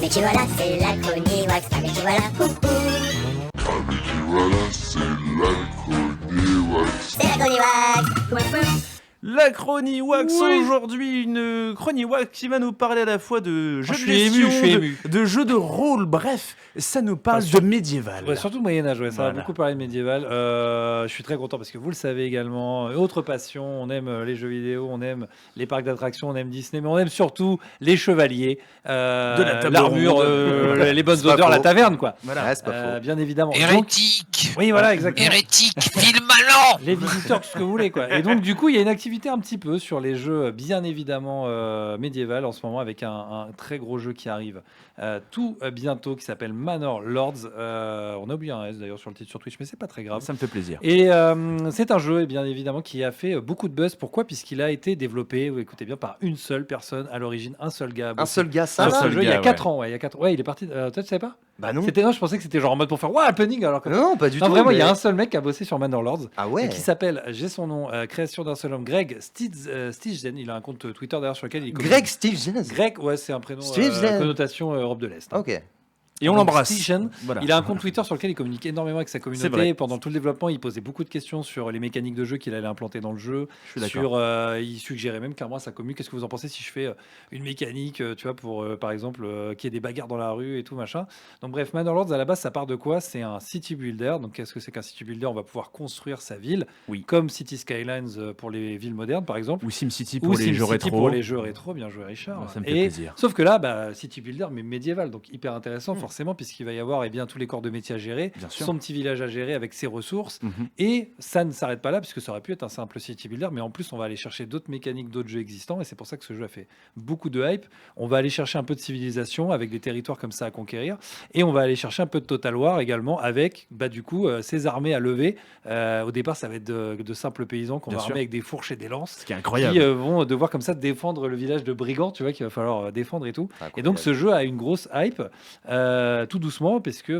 mais tu vois là, c'est la chronique wax. Ah mais tu vois là, c'est la chronique wax. La chronique wax, Oui. aujourd'hui, une chronique wax qui va nous parler à la fois de jeux je de suis ému, gestion, je suis ému. de jeux de rôle, bref, ça nous parle Enfin, de médiéval. Ouais, surtout Moyen-Âge, ça Voilà. va beaucoup parler de médiéval. Je suis très content parce que vous le savez également, autre passion, on aime les jeux vidéo, on aime les parcs d'attractions, on aime Disney, mais on aime surtout les chevaliers, De la table l'armure, ronde. les bonnes C'est pas odeurs, la faux. taverne, quoi. Voilà. Ouais, c'est pas faux. Bien évidemment. Donc, Hérétique. oui, voilà, exactement. Hérétique, film malin. Les visiteurs, tout ce que vous voulez, quoi. Et donc, du coup, il y a une activité un petit peu sur les jeux, bien évidemment, médiéval en ce moment, avec un très gros jeu qui arrive tout bientôt, qui s'appelle Manor Lords. On a oublié un S d'ailleurs sur le titre sur Twitch, mais c'est pas très grave. Ça me fait plaisir. Et c'est un jeu, bien évidemment, qui a fait beaucoup de buzz. Pourquoi? Puisqu'il a été développé, vous écoutez bien, par une seule personne à l'origine, un seul gars. Un seul gars, ça Sur là ce seul jeu, il y a gars, 4 ans. Ouais, il y a 4 Ouais, il est parti. Toi, tu savais pas? Bah non. Non, je pensais que c'était genre en mode pour faire ouais, happening, alors que. Non, pas du Non, tout. vraiment, il y mais- a un seul mec qui a bossé sur Manor Lords. Ah ouais. Qui s'appelle, j'ai son nom, création d'un seul homme, Greg Stigzen. Il a un compte Twitter d'ailleurs sur lequel il communique. Greg Stevens. Greg, ouais, c'est un prénom Stevzen. connotation Europe de l'Est. Ok. Et on Donc, l'embrasse. Stigzen, Voilà. Il a un compte Twitter sur lequel il communique énormément avec sa C'est communauté. vrai. Pendant tout le développement, il posait beaucoup de questions sur les mécaniques de jeu qu'il allait implanter dans le jeu. Je suis d'accord. Il suggérait même carrément à sa commu, qu'est-ce que vous en pensez si je fais une mécanique, tu vois, pour par exemple qu'il y ait des bagarres dans la rue et tout machin. Donc bref, Manor Lords à la base, ça part de quoi? C'est un city builder. Donc qu'est-ce que c'est qu'un city builder? On va pouvoir construire sa ville, Oui. comme City Skylines pour les villes modernes, par exemple. Ou SimCity Ou pour les jeux SimCity rétro. pour les jeux rétro, bien joué Richard. Ouais, ça me fait Et plaisir. sauf que là, City Builder, mais médiéval, donc hyper intéressant forcément, puisqu'il va y avoir bien, tous les corps de métier à gérer, Bien sûr. son petit village à gérer avec ses ressources. Mhm. Et ça ne s'arrête pas là, puisque ça aurait pu être un simple City Builder, mais en plus, on va aller chercher d'autres mécaniques, d'autres jeux existants, et c'est pour ça que ce jeu a fait beaucoup de hype. On va aller chercher un peu de civilisation avec des territoires comme ça à conquérir, et on va aller chercher un peu de Total War également avec, du coup, ses armées à lever. Au départ, ça va être de simples paysans qu'on Bien va sûr. armer avec des fourches et des lances Ce qui est incroyable. qui vont devoir comme ça défendre le village de brigands, tu vois, qu'il va falloir défendre et tout. Incroyable. Et donc ce jeu a une grosse hype, tout doucement, parce que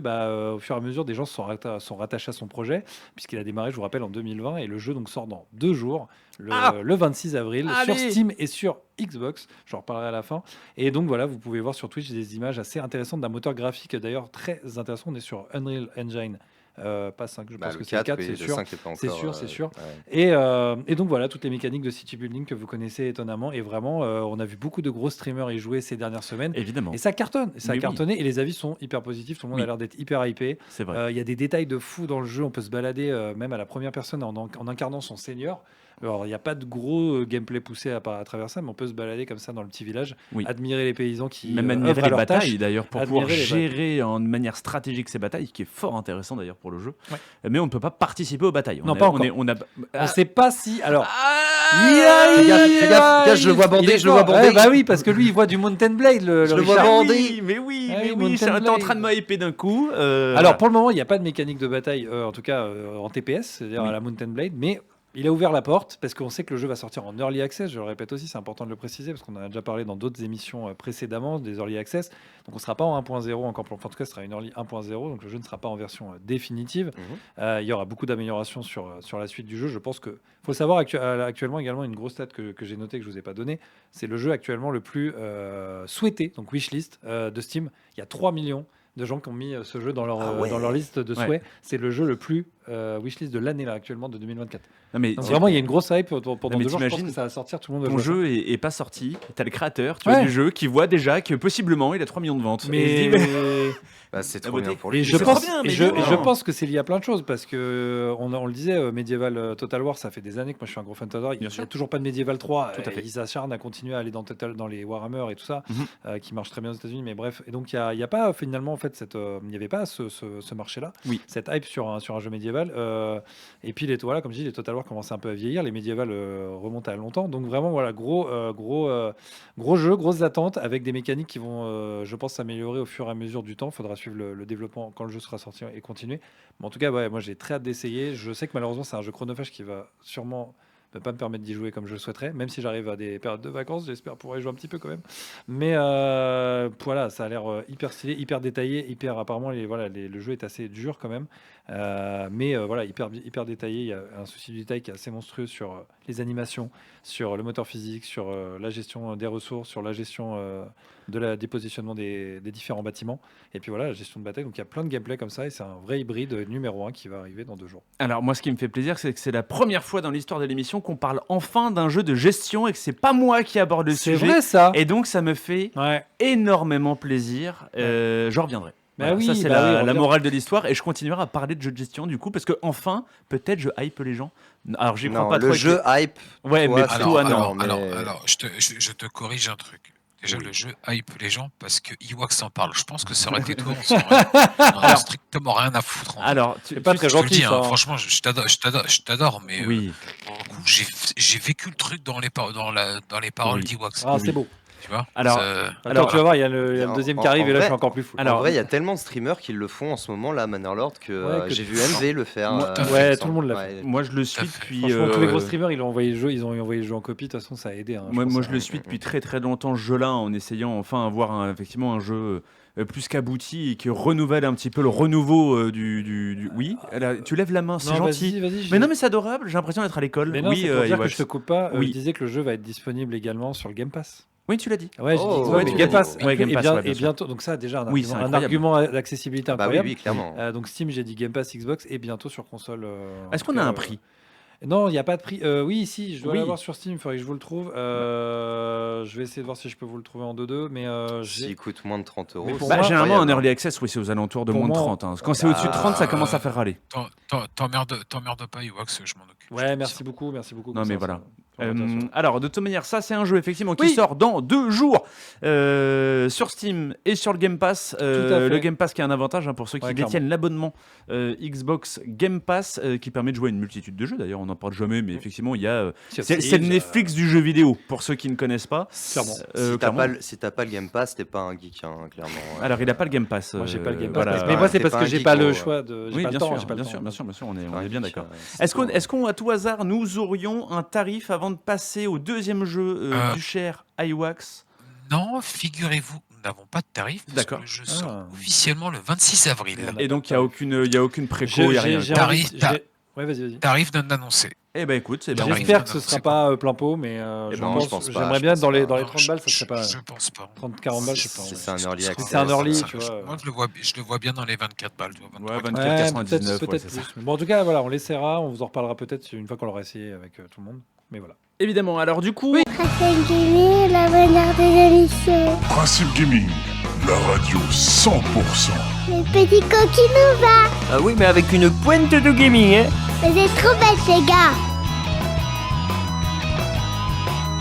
au fur et à mesure, des gens sont rattachés à son projet, puisqu'il a démarré, je vous rappelle, en 2020, et le jeu donc sort dans 2 jours, le 26 avril, sur Allez Steam et sur Xbox. J'en reparlerai à la fin. Et donc voilà, vous pouvez voir sur Twitch des images assez intéressantes d'un moteur graphique d'ailleurs très intéressant. On est sur Unreal Engine. Pas 5, je pense Le que c'est 4, oui, c'est le sûr. 5 est pas C'est encore, sûr, c'est sûr. ouais. Et donc voilà, toutes les mécaniques de city building que vous connaissez étonnamment. Et vraiment, on a vu beaucoup de gros streamers y jouer ces dernières semaines. Évidemment. Et ça cartonne, ça a Mais oui. cartonné. Et les avis sont hyper positifs. Tout le monde Oui. a l'air d'être hyper hypé. C'est vrai. Il y a des détails de fou dans le jeu. On peut se balader même à la première personne en incarnant son seigneur. Alors, il n'y a pas de gros gameplay poussé à travers ça, mais on peut se balader comme ça dans le petit village, Oui. admirer les paysans qui Même œuvrent admirer à les leur batailles tâche. d'ailleurs pour Admirer pouvoir les gérer en manière stratégique ces batailles, qui est fort intéressant d'ailleurs pour le jeu. Ouais. Mais on ne peut pas participer aux batailles. Non, pas encore. On a... On ne sait pas si. Alors. Fais gaffe, je le vois bander, je le vois bander. Bah oui, parce que lui, il voit du Mountain Blade, Je le vois Richard. bander. oui, mais oui, Ah mais oui, oui, Mountain t'es en Blade. train de m'hyper d'un coup. Alors pour le moment, il n'y a pas de mécanique de bataille, en tout cas en TPS, c'est-à-dire Oui. à la Mountain Blade, mais il a ouvert la porte parce qu'on sait que le jeu va sortir en early access. Je le répète aussi, c'est important de le préciser parce qu'on en a déjà parlé dans d'autres émissions précédemment des early access. Donc on ne sera pas en 1.0 encore, enfin, en tout cas, ce sera une early 1.0, donc le jeu ne sera pas en version définitive. Il y aura beaucoup d'améliorations sur la suite du jeu. Je pense que faut savoir actuellement également une grosse stat que j'ai notée que je vous ai pas donnée, c'est le jeu actuellement le plus souhaité, donc wishlist de Steam. Il y a 3 millions de gens qui ont mis ce jeu dans leur, Ah ouais. dans leur liste de Ouais. souhaits. C'est le jeu le plus wishlist de l'année là actuellement de 2024. Non, mais Donc vraiment, il y a une grosse hype pendant mais 2 jours. Je pense t'imagines, que ça va sortir, tout le monde va ton jouer à jeu est pas sorti, t'as le créateur Ouais. du jeu qui voit déjà que possiblement il a 3 millions de ventes. ça. Et il se dit, Bah, c'est La trop bien beauté. pour Et lui. je c'est pense, trop bien, et mais je, non. et je pense que c'est lié à plein de choses parce que on le disait, Medieval Total War, ça fait des années que moi je suis un gros fan de Total War. Il Bien n'y sûr. a toujours pas de Medieval 3. Tout à fait. Ils s'acharnent à continuer à aller dans les Warhammer et tout ça, Mhm. qui marche très bien aux États-Unis. Mais bref, et donc il y a pas finalement en fait il n'y avait pas ce marché-là, Oui. cette hype sur un jeu médiéval. Et puis voilà, comme je dis, les Total War commençaient un peu à vieillir, les médiévals remontent à longtemps. Donc vraiment voilà, gros jeu, grosses attentes avec des mécaniques qui vont, je pense, s'améliorer au fur et à mesure du temps. Il faudra suivre le développement quand le jeu sera sorti et continuer. Mais en tout cas, ouais, moi j'ai très hâte d'essayer. Je sais que malheureusement c'est un jeu chronophage qui va sûrement va pas me permettre d'y jouer comme je le souhaiterais, même si j'arrive à des périodes de vacances, j'espère pouvoir y jouer un petit peu quand même. Mais voilà, ça a l'air hyper stylé, hyper détaillé, apparemment le jeu est assez dur quand même. Mais voilà, hyper détaillé. Il y a un souci du détail qui est assez monstrueux sur les animations, sur le moteur physique, sur la gestion des ressources, sur la gestion des positionnements des différents bâtiments. Et puis voilà, la gestion de bataille. Donc il y a plein de gameplay comme ça et c'est un vrai hybride numéro 1 qui va arriver dans 2 jours. Alors moi, ce qui me fait plaisir, c'est que c'est la première fois dans l'histoire de l'émission qu'on parle enfin d'un jeu de gestion et que c'est pas moi qui aborde le C'est sujet. vrai ça. Et donc ça me fait Ouais. énormément plaisir. J'en reviendrai. Bah Voilà, oui, ça c'est bah oui, on la revient. morale de l'histoire et je continuerai à parler de jeux de gestion du coup parce que enfin peut-être je hype les gens. Alors j'y crois Non, pas trop. le jeu hype. Ouais, toi, mais c'est plutôt alors, non. Alors, je te corrige un truc. Déjà, le jeu hype les gens parce que Iwax en parle. Je pense que ça aurait été toi, on aurait strictement rien à foutre. En fait. Alors C'est pas très Je te le gentil dis, ça. hein, franchement, je t'adore, mais oui. pour le coup, j'ai vécu le truc dans les paroles Oui. d'Iwax. Ah, c'est beau. Tu vois Alors, ça- Attends, tu vas voir, il y a le deuxième qui arrive et là je suis encore plus fou. Alors, en vrai, il y a tellement de streamers qui le font en ce moment là, Mannerlord, que Ouais, que j'ai tu- vu MV le faire. Moi, tout à fait. Ouais, il me tout le monde l'a semble. fait. Ouais. moi je le suis Tout à fait. depuis. Franchement, tous les gros streamers, ils ont envoyé le jeu en copie. De toute façon, ça a aidé. Hein, Moi, pense, moi hein. je le suis depuis très très longtemps ce jeu-là en essayant enfin d'avoir effectivement un jeu plus qu'abouti et qui renouvelle un petit peu le renouveau du. Oui, tu lèves la main, c'est Non, gentil. vas-y. Mais non, mais c'est adorable, j'ai l'impression d'être à l'école. Mais non, oui, c'est pour dire que Iwax. je te coupe pas. Oui. Je disais que le jeu va être disponible également sur le Game Pass. Oui, tu l'as dit. Ouais, j'ai Oh, dit ouais, mais tu l'as Game dit. Pass. Ouais, Game Pass, ouais, bien et sûr. bientôt. Donc ça, déjà, Oui, c'est un incroyable. argument d'accessibilité Bah oui, incroyable. oui, clairement. Donc Steam, j'ai dit Game Pass, Xbox et bientôt sur console. Est-ce qu'on a un prix? Non, il n'y a pas de prix. Oui, si, je dois Oui. l'avoir sur Steam, il faudrait que je vous le trouve. Je vais essayer de voir si je peux vous le trouver en 2-2. Mais S'il coûte moins de 30 euros. Mais pour c'est moi, Généralement, un incroyable. early access, oui, c'est aux alentours de Pour moins de moi, 30. hein. Quand c'est au-dessus de 30, ça Ah, commence à faire râler. T'emmerdes pas, Iwax, je m'en occupe. ouais, merci beaucoup. Non, comme mais ça, voilà. ça va bien sûr. Alors, de toute manière, ça, c'est un jeu effectivement qui Oui. sort dans 2 jours sur Steam et sur le Game Pass. Tout à fait. Le Game Pass qui a un avantage hein, pour ceux qui Ouais, détiennent l'abonnement Xbox Game Pass qui permet de jouer à une multitude de jeux. D'ailleurs, on n'en parle jamais, mais effectivement, il y a. C'est le Netflix du jeu vidéo pour ceux qui ne connaissent pas. Clairement. Si t'as pas le Game Pass, t'es pas un geek, hein, clairement. Alors, il n'a pas le Game Pass. Moi, j'ai pas le Game Pass. voilà. Mais moi, c'est T'es parce pas que un j'ai geek, pas le gros, choix de. J'ai Oui, pas bien le temps. sûr, J'ai pas le bien temps. sûr, on T'es un est bien geek, d'accord. ouais. Est-ce qu'on, à tout hasard, nous aurions un tarif avant de passer au deuxième jeu du cher Iwax? Non, figurez-vous, nous n'avons pas de tarif parce D'accord. que le jeu sort Ah. officiellement le 26 avril. Et donc, il n'y a aucune préco, il n'y a rien. J'ai Tarif, envie- t'as- j'ai- Ouais, vas-y. Tarif non annoncé. Eh ben écoute, c'est bien. J'arrive. J'espère que ce C'est sera quoi pas plein pot, mais Eh ben, je pense pas, j'aimerais je bien pense dans les pas. 30 balles, ça serait pas Je pense pas. 30-40 balles, je sais pas. Si c'est un early access. C'est un early, Ça, tu vois. Moi, je le vois bien dans les 24 balles. Tu vois, 23. Ouais, 24,99, peut-être ouais, c'est plus. ça. Mais bon, en tout cas, voilà, on l'essaiera, on vous en reparlera peut-être une fois qu'on l'aura essayé avec tout le monde. Mais voilà. Évidemment, alors du coup, Racing Gaming, la bonheur des émissions. Principe Gaming, la radio 100%. Le petit coquin nous va. Ah oui, mais avec une pointe de gaming, hein. Vous êtes trop bêtes, les gars.